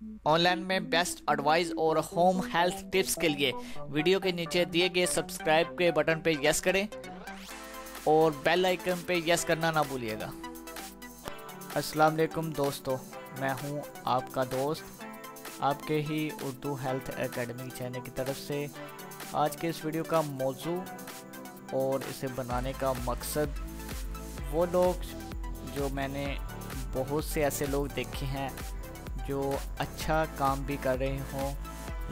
On line میں best advise اور home health tips کے لیے ویڈیو کے نیچے دیے گئے سبسکرائب کے بٹن پہ یس کریں اور بیل آئیکن پہ یس کرنا نہ بھولیے گا۔ السلام علیکم دوستو، میں ہوں آپ کا دوست آپ کے ہی اردو ہیلتھ اکیڈمی چینل کی طرف سے۔ آج کے اس ویڈیو کا موضوع اور اسے بنانے کا مقصد، وہ لوگ جو میں نے بہت سے ایسے لوگ دیکھے ہیں جو اچھا کام بھی کر رہے ہوں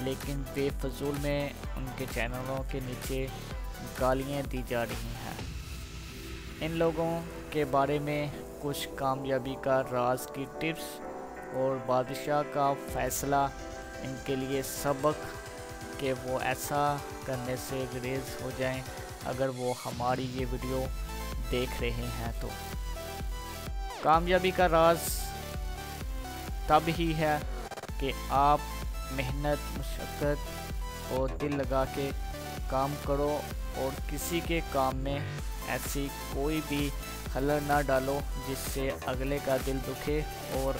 لیکن بے فضول میں ان کے چینلوں کے نیچے گالیاں دی جا رہی ہیں۔ ان لوگوں کے بارے میں کچھ کامیابی کا راز کی ٹپس اور بادشاہ کا فیصلہ ان کے لیے سبق کہ وہ ایسا کرنے سے گریز ہو جائیں اگر وہ ہماری یہ ویڈیو دیکھ رہے ہیں تو۔ کامیابی کا راز تب ہی ہے کہ آپ محنت، مشقت اور دل لگا کے کام کرو اور کسی کے کام میں ایسی کوئی بھی خلل نہ ڈالو جس سے اگلے کا دل دکھے اور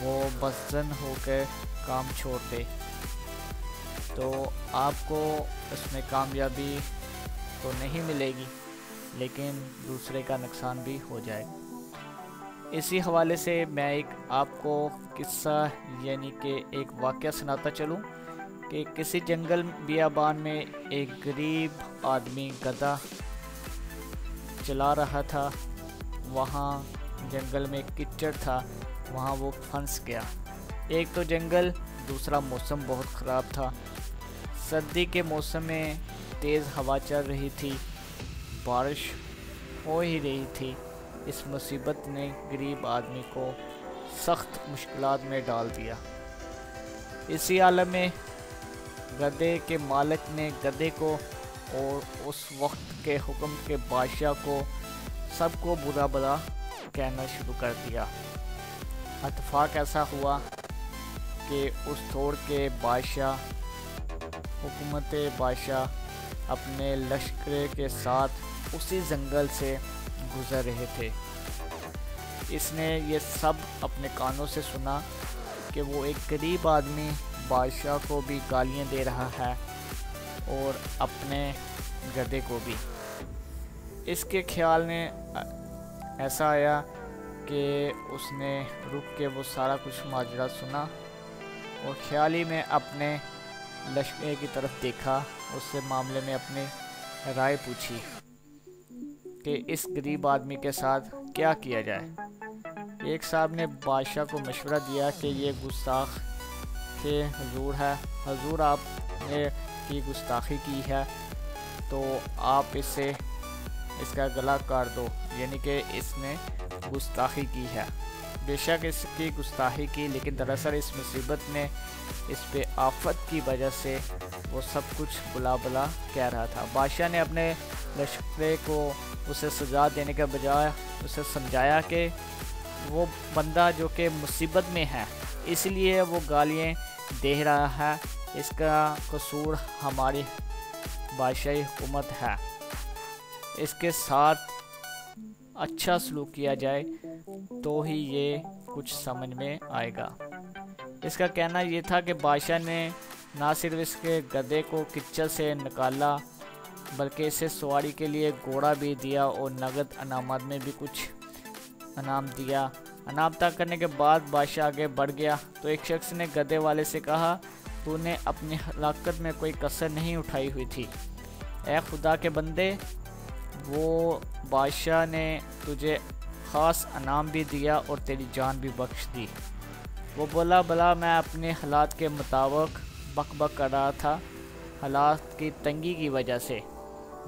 وہ بزدل ہو کے کام چھوڑ دے، تو آپ کو اس میں کامیابی تو نہیں ملے گی لیکن دوسرے کا نقصان بھی ہو جائے گا۔ اسی حوالے سے میں ایک آپ کو قصہ یعنی کہ ایک واقعہ سناتا چلوں کہ کسی جنگل بیابان میں ایک غریب آدمی گدھا چلا رہا تھا۔ وہاں جنگل میں کچڑ تھا، وہاں وہ پھنس گیا۔ ایک تو جنگل، دوسرا موسم بہت خراب تھا۔ سردی کے موسم میں تیز ہوا چل رہی تھی، بارش ہو ہی رہی تھی۔ اس مصیبت نے غریب آدمی کو سخت مشکلات میں ڈال دیا۔ اسی عالم میں گدھے کے مالک نے گدھے کو اور اس وقت کے حکم کے بادشاہ کو سب کو برا بھلا کہنا شروع کر دیا۔ اتفاق ایسا ہوا کہ اس دور کے بادشاہ، حکومت بادشاہ اپنے لشکر کے ساتھ اسی جنگل سے گزر رہے تھے۔ اس نے یہ سب اپنے کانوں سے سنا کہ وہ ایک غریب آدمی بادشاہ کو بھی گالیاں دے رہا ہے اور اپنے گدھے کو بھی۔ اس کے خیال میں ایسا آیا کہ اس نے رک کے وہ سارا کچھ ماجرا سنا اور خیالی میں اپنے لشکر کی طرف دیکھا، اس سے معاملے میں اپنی رائے پوچھی کہ اس غریب آدمی کے ساتھ کیا کیا جائے۔ ایک صاحب نے بادشاہ کو مشورہ دیا کہ یہ گستاخ کے حضور ہے، حضور آپ نے کی گستاخی کی ہے تو آپ اس کا گلا کاٹ دو، یعنی کہ اس نے گستاخی کی ہے۔ بے شک اس کی گستاخی کی، لیکن دراصل اس مصیبت میں، اس پہ آفت کی وجہ سے وہ سب کچھ بلا بلا کہہ رہا تھا۔ بادشاہ نے اپنے لشکر کو اسے سزا دینے کے بجائے اسے سمجھایا کہ وہ بندہ جو کہ مصیبت میں ہے اس لیے وہ گالیاں دے رہا ہے، اس کا قصور ہماری بادشاہی حکومت ہے، اس کے ساتھ اچھا سلوک کیا جائے تو ہی یہ کچھ سمجھ میں آئے گا۔ اس کا کہنا یہ تھا کہ بادشاہ نے نہ صرف اس کے گدھے کو کچل سے نکالا بلکہ اسے سواری کے لیے گھوڑا بھی دیا اور نقد انعامات میں بھی کچھ انعام دیا۔ انعام طے کرنے کے بعد بادشاہ آگے بڑھ گیا تو ایک شخص نے گدھے والے سے کہا، تو نے اپنی ہلاکت میں کوئی کسر نہیں اٹھائی ہوئی تھی، اے خدا کے بندے، وہ بادشاہ نے تجھے خاص انعام بھی دیا اور تیری جان بھی بخش دی۔ وہ بولا، بھلا میں اپنے حالات کے مطابق بک بک کر رہا تھا، حالات کی تنگی کی وجہ سے۔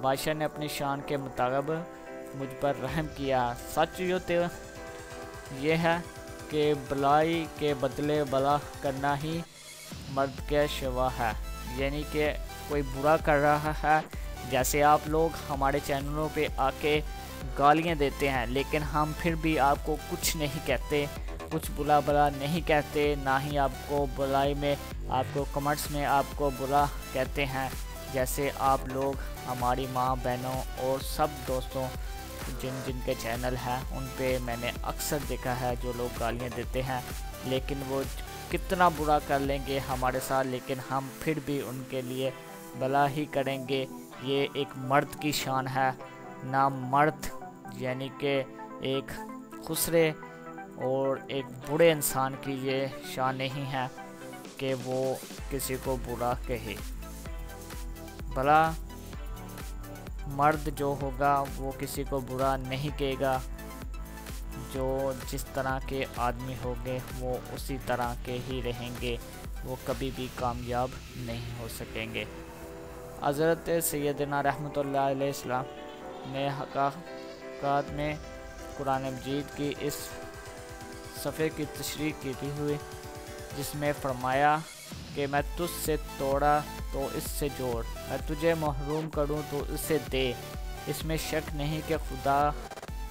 بادشاہ نے اپنی شان کے مطابق مجھ پر رحم کیا۔ سچ یہ ہے کہ بلائی کے بدلے بلا کرنا ہی مرد کے شوا ہے، یعنی کہ کوئی برا کر رہا ہے، جیسے آپ لوگ ہمارے چینلوں پہ آ کے گالیاں دیتے ہیں لیکن ہم پھر بھی آپ کو کچھ نہیں کہتے، کچھ بلا بلا نہیں کہتے، نہ ہی آپ کو بلائی میں، آپ کو کمنٹس میں آپ کو برا کہتے ہیں، جیسے آپ لوگ ہماری ماں بہنوں اور سب دوستوں جن کے چینل ہیں ان پہ میں نے اکثر دیکھا ہے جو لوگ گالیاں دیتے ہیں، لیکن وہ کتنا برا کر لیں گے ہمارے ساتھ، لیکن ہم پھر بھی ان کے لیے بھلا ہی کریں گے۔ یہ ایک مرد کی شان ہے، نہ مرد یعنی کہ ایک خسرے اور ایک برے انسان کی یہ شان نہیں ہے کہ وہ کسی کو برا کہے۔ بھلا مرد جو ہوگا وہ کسی کو برا نہیں کہے گا، جو جس طرح کے آدمی ہوگے وہ اسی طرح کے ہی رہیں گے، وہ کبھی بھی کامیاب نہیں ہو سکیں گے۔ حضرت سیدنا رحمۃ اللہ علیہ السلام نے حقائق میں قرآن مجید کی اس صفحے کی تشریح کی ہوئی، جس میں فرمایا کہ میں تجھ سے توڑا تو اس سے جوڑ، میں تجھے محروم کروں تو اس سے دے۔ اس میں شک نہیں کہ خدا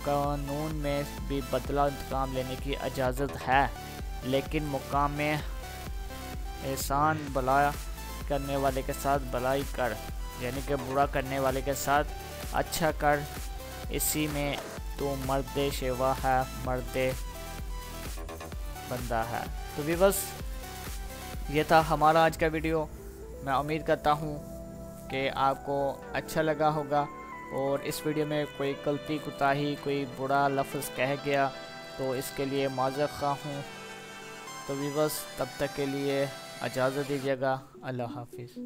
قانون میں بھی بدلہ انتقام لینے کی اجازت ہے، لیکن مقام میں احسان بھلا کرنے والے کے ساتھ بھلائی کر، یعنی کہ برا کرنے والے کے ساتھ اچھا کر، اسی میں تو مرد شیوا ہے، مرد بندہ ہے۔ تو بس یہ تھا ہمارا آج کا ویڈیو۔ میں امید کرتا ہوں کہ آپ کو اچھا لگا ہوگا، اور اس ویڈیو میں کوئی غلطی کوتاہی کوئی برا لفظ کہہ گیا تو اس کے لیے معذرت خواہ ہوں۔ تو بس تب تک کے لیے اجازت دیجیے گا، اللہ حافظ۔